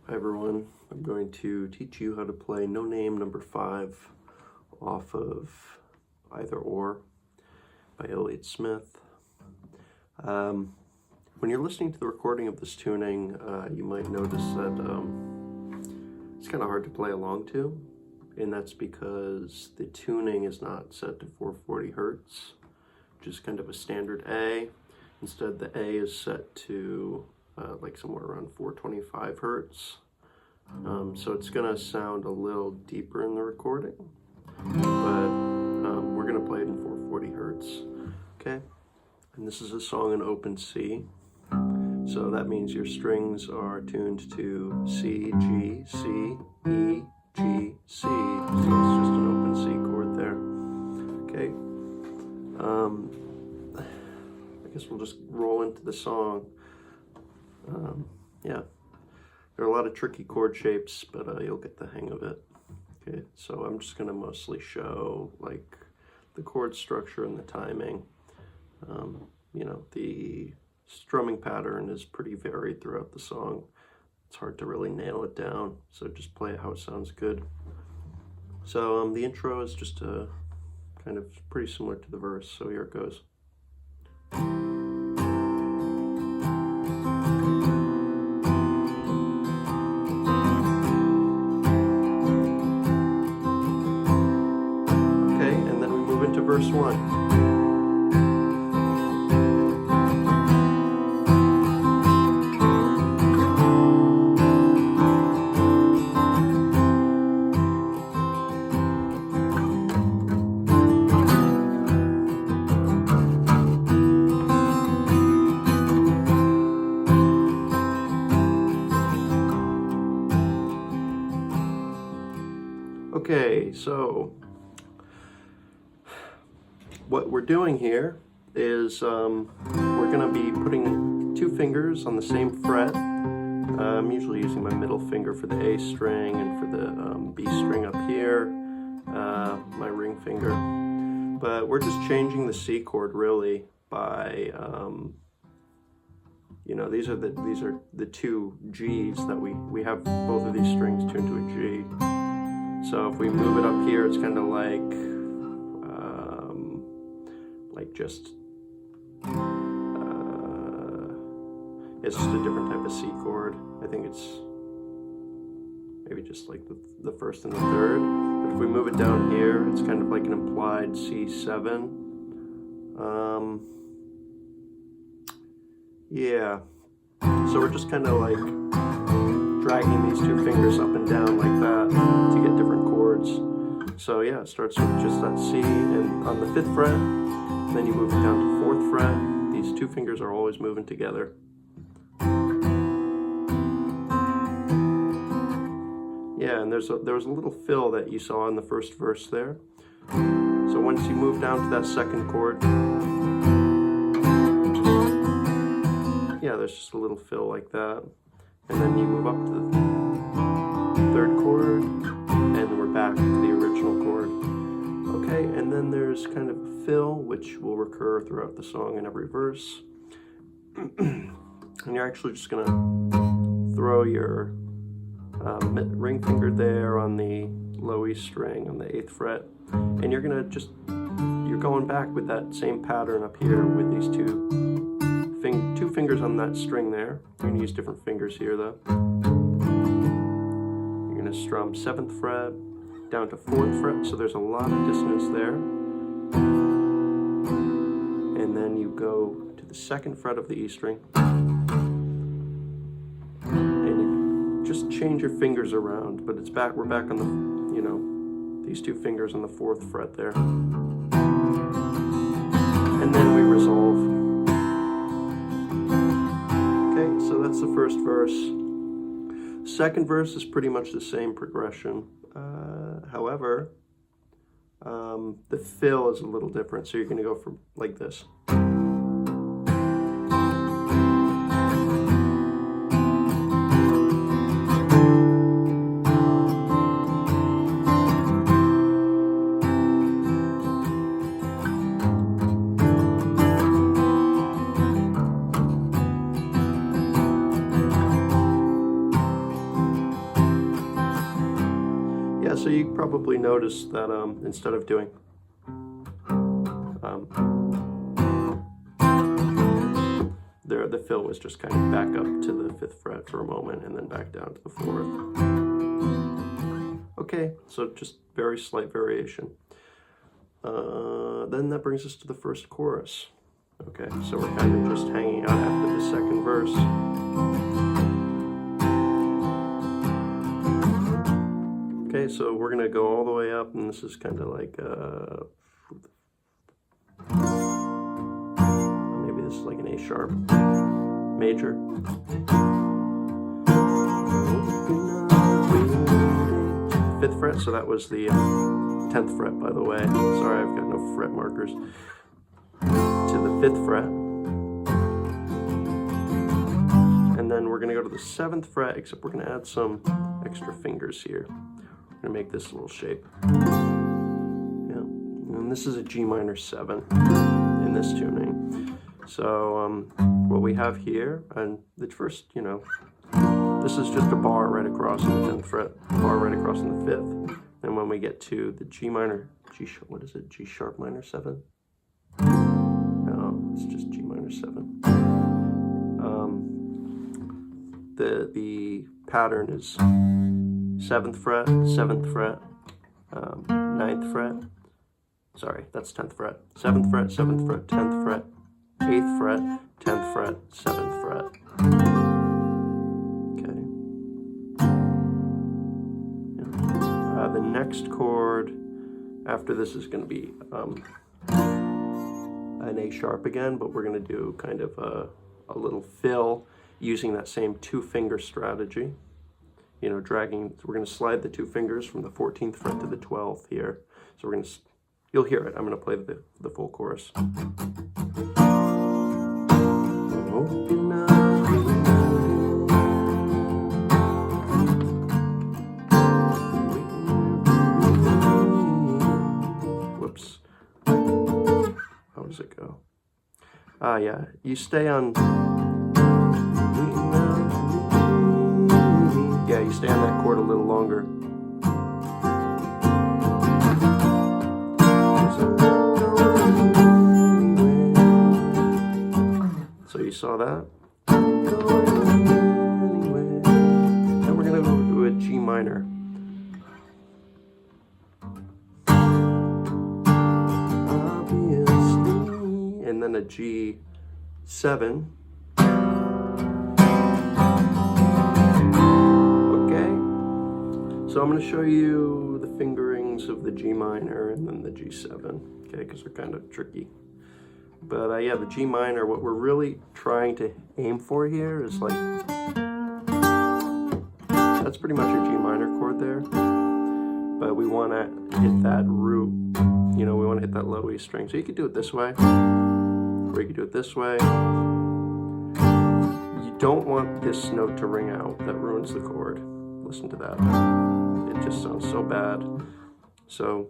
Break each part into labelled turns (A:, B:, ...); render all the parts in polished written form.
A: Hi everyone, I'm going to teach you how to play No Name number 5 off of Either Or by Elliott Smith. When you're listening to the recording of this tuning, you might notice that it's kind of hard to play along to, and that's because the tuning is not set to 440 Hertz, which is kind of a standard A. Instead, the A is set to like somewhere around 425 Hertz. So it's going to sound a little deeper in the recording, but we're going to play it in 440 Hertz. Okay, and this is a song in open C. So that means your strings are tuned to C, G, C, E, G, C. So it's just an open C chord there. Okay. I guess we'll just roll into the song. Yeah, there are a lot of tricky chord shapes, but you'll get the hang of it. Okay, so I'm just going to mostly show like the chord structure and the timing. You know, the strumming pattern is pretty varied throughout the song. It's hard to really nail it down, so just play it how it sounds good. So the intro is just kind of pretty similar to the verse, so here it goes. Into verse 1. Okay, so what we're doing here is we're going to be putting 2 fingers on the same fret. I'm usually using my middle finger for the A string and for the B string up here, my ring finger. But we're just changing the C chord really by, you know, these are the 2 G's that we have both of these strings tuned to a G. So if we move it up here, it's kind of like just it's just a different type of C chord. I think it's maybe just like the first and the third, but if we move it down here, it's kind of like an implied C7. Yeah, so we're just kind of like dragging these 2 fingers up and down like that to get different chords. So yeah, it starts with just that C and on the 5th fret. Then you move it down to 4th fret. These 2 fingers are always moving together. Yeah, and there was a little fill that you saw in the first verse there. So once you move down to that 2nd chord, yeah, there's just a little fill like that. And then you move up to the 3rd chord, and we're back to the original chord. Okay, and then there's kind of a fill, which will recur throughout the song in every verse. And you're actually just going to throw your ring finger there on the low E string on the 8th fret. And you're going to you're going back with that same pattern up here with these 2 fingers on that string there. You're going to use different fingers here though. You're going to strum 7th fret, down to 4th fret, so there's a lot of dissonance there. And then you go to the 2nd fret of the E string, and you just change your fingers around, but we're back on the, you know, these 2 fingers on the 4th fret there. And then we resolve. Okay, so that's the first verse. 2nd verse is pretty much the same progression. However, the fill is a little different, so you're going to go from like this. so you probably noticed that instead of doing there, the fill was just kind of back up to the 5th fret for a moment and then back down to the 4th. Okay, so just very slight variation. Then that brings us to the first chorus. Okay, so we're kind of just hanging out after the second verse. Okay, so we're gonna go all the way up, and this is kind of like maybe this is like an A sharp major. 5th fret, so that was the 10th fret, by the way. Sorry, I've got no fret markers. To the 5th fret. And then we're gonna go to the 7th fret, except we're gonna add some extra fingers here. We're gonna make this little shape. Yeah, and this is a G-7 in this tuning. So what we have here, and the first, you know, this is just a bar right across on the 10th fret, bar right across on the 5th. And when we get to the what is it, G-sharp minor 7? No, it's just G-7. The pattern is 7th fret, 7th fret, 9th fret, sorry, that's 10th fret, 7th fret, 7th fret, 10th fret, 8th fret, 10th fret, 7th fret. Okay. Yeah. The next chord after this is going to be an A sharp again, but we're going to do kind of a little fill using that same 2-finger strategy. You know, dragging, we're going to slide the 2 fingers from the 14th fret to the 12th here. So we're going to, you'll hear it. I'm going to play the full chorus. Whoops. How does it go? Yeah, you stay on. Yeah, you stay on that chord a little longer. So you saw that. Then we're going to go to a G minor. And then a G7. So I'm going to show you the fingerings of the G minor and then the G7, okay, because they're kind of tricky. But yeah, the G minor, what we're really trying to aim for here is like, that's pretty much your G minor chord there. But we want to hit that root, you know, we want to hit that low E string. So you could do it this way, or you could do it this way. You don't want this note to ring out, that ruins the chord. Listen to that. It just sounds so bad. So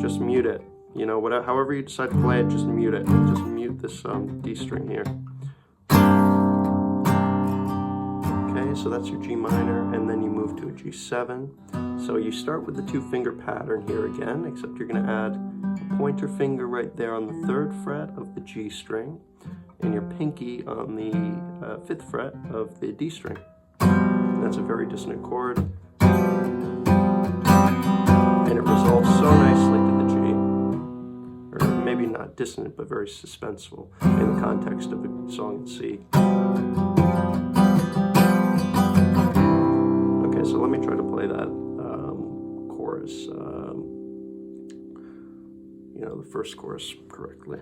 A: just mute it. You know, whatever, however you decide to play it, just mute it. Just mute this D string here. Okay, so that's your G minor, and then you move to a G7. So you start with the 2-finger pattern here again, except you're going to add a pointer finger right there on the 3rd fret of the G string, and your pinky on the 5th fret of the D string. That's a very dissonant chord, and it resolves so nicely to the G, or maybe not dissonant, but very suspenseful in the context of a song in C. Okay, so let me try to play that chorus, you know, the first chorus correctly.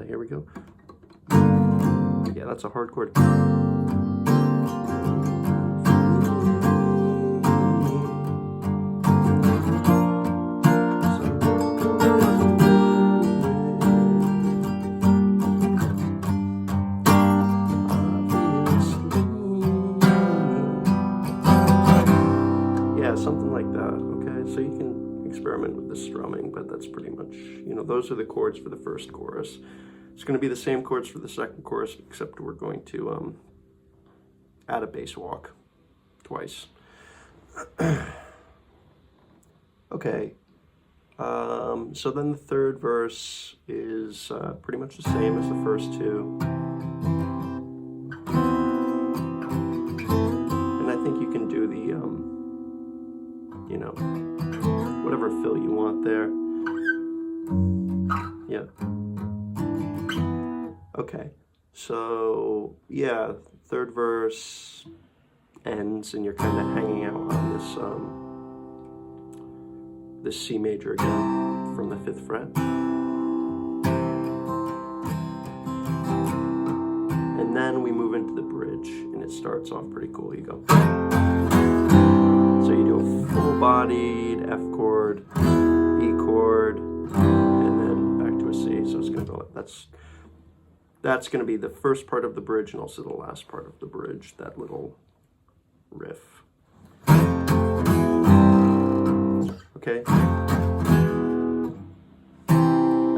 A: Here we go. Yeah, that's a hard chord. Yeah, something like that. Okay, so you can experiment with the strumming, but that's pretty much, you know, those are the chords for the first chorus. It's going to be the same chords for the second chorus, except we're going to add a bass walk twice. Okay, so then the third verse is pretty much the same as the first two. And I think you can do the, you know, whatever fill you want there. Yeah. Okay, so yeah, third verse ends and you're kind of hanging out on this C major again from the 5th fret. And then we move into the bridge and it starts off pretty cool. You go. So you do a full-bodied F chord, E chord, and then back to a C. So it's going to go like that's going to be the first part of the bridge and also the last part of the bridge, that little riff. Okay.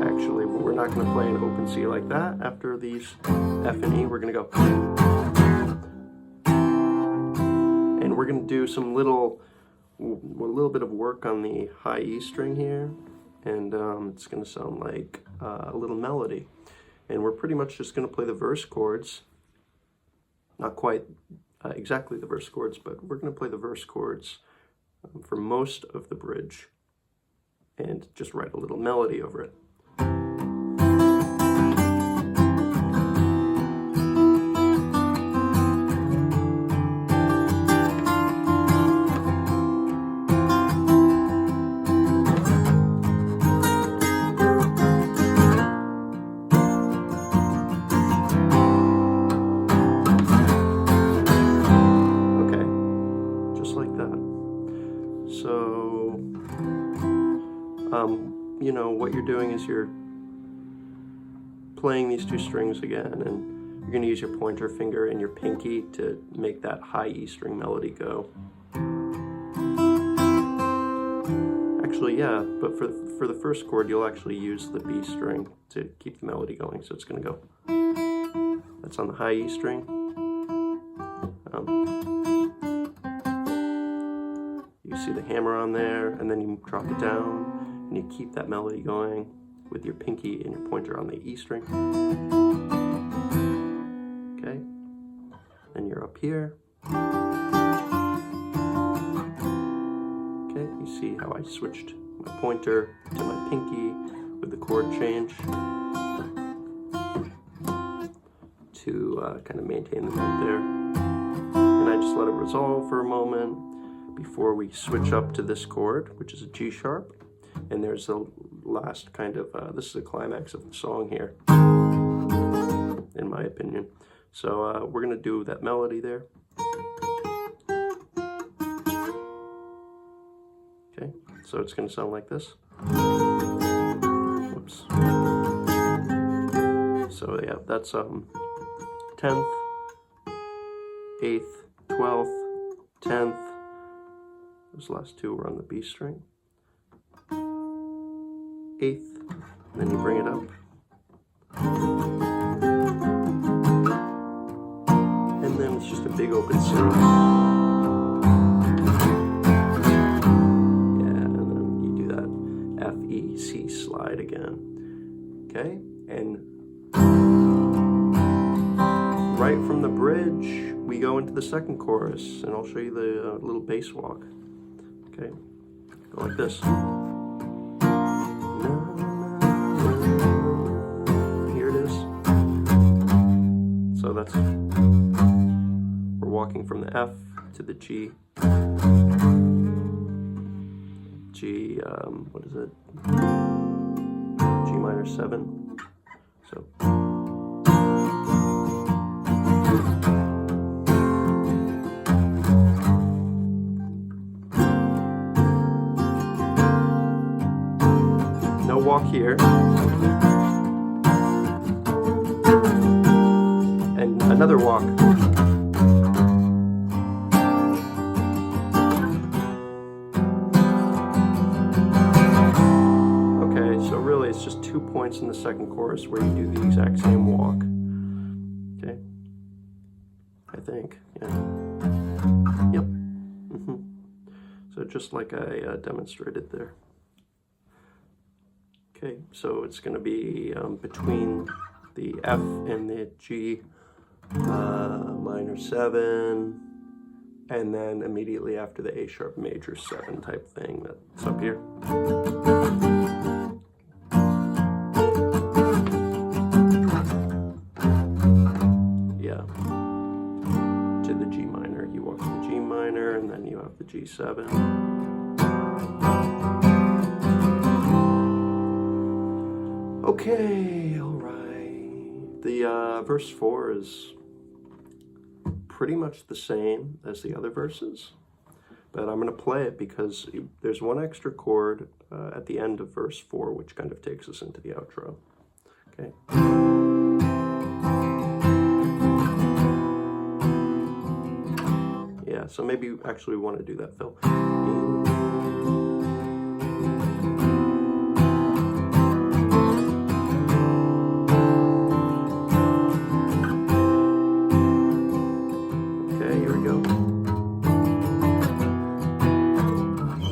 A: Actually, we're not going to play an open C like that. After these F and E, we're going to go. And we're going to do some a little bit of work on the high E string here. And it's going to sound like a little melody. And we're pretty much just going to play the verse chords. Not quite exactly the verse chords, but we're going to play the verse chords for most of the bridge and just write a little melody over it. You know, what you're doing is you're playing these two strings again, and you're going to use your pointer finger and your pinky to make that high E string melody go. Actually, yeah, but for the first chord, you'll actually use the B string to keep the melody going, so it's going to go. That's on the high E string. You see the hammer on there, and then you drop it down. And you keep that melody going with your pinky and your pointer on the E string. Okay, then you're up here. Okay, you see how I switched my pointer to my pinky with the chord change to kind of maintain the note there. And I just let it resolve for a moment before we switch up to this chord, which is a G sharp. And there's the last kind of, this is the climax of the song here, in my opinion. So we're going to do that melody there. Okay, so it's going to sound like this. Whoops. So yeah, that's 10th, 8th, 12th, 10th. Those last two were on the B string. 8th, and then you bring it up. And then it's just a big open C. Yeah, and then you do that F, E, C slide again. Okay, and right from the bridge, we go into the second chorus, and I'll show you the little bass walk. Okay, go like this. Here it is. So that's, we're walking from the F to the G. G, what is it? G minor 7. So. No walk here. And another walk. Okay, so really plays just 2 points in the second chorus where you do the exact same walk. Okay, I think, yeah. Yep. So just like I demonstrated there. Okay, so it's going to be between the F and the G minor 7, and then immediately after the A sharp major 7 type thing that's up here. Yeah. To the G minor. You walk to the G minor, and then you have the G7. Okay, all right. The verse 4 is pretty much the same as the other verses, but I'm going to play it because there's one extra chord at the end of verse 4, which kind of takes us into the outro. Okay. Yeah, so maybe you actually want to do that, Phil.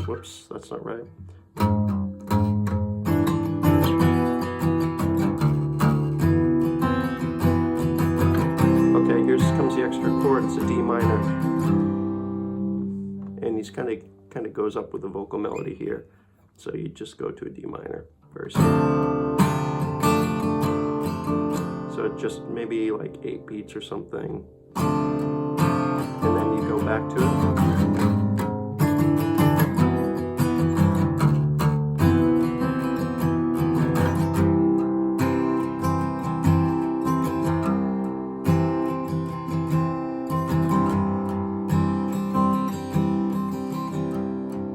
A: Whoops, that's not right. Okay, here comes the extra chord. It's a D minor, and he's kind of goes up with the vocal melody here. So you just go to a D minor, very simple. So just maybe like 8 beats or something, and then you go back to it.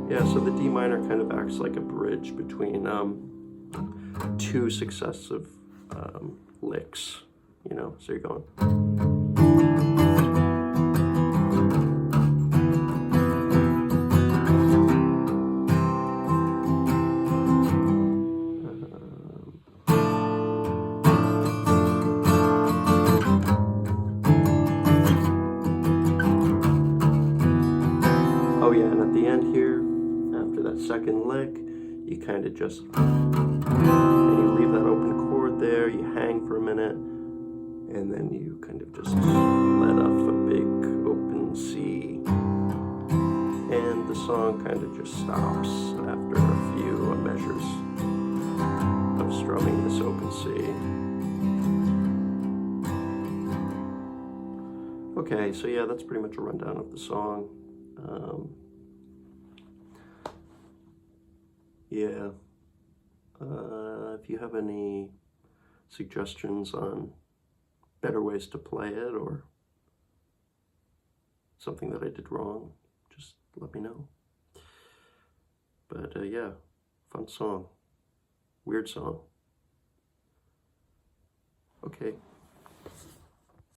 A: Yeah, so the D minor kind of acts like a bridge between 2 successive licks, you know, so you're going. Oh yeah, and at the end here, after that second lick, you kind of just, and you leave that open chord there, you hang for a minute, and then you kind of just let off a big open C. And the song kind of just stops after a few measures of strumming this open C. Okay, so yeah, that's pretty much a rundown of the song. Yeah, if you have any suggestions on better ways to play it or something that I did wrong, just let me know. But yeah, fun song, weird song. Okay.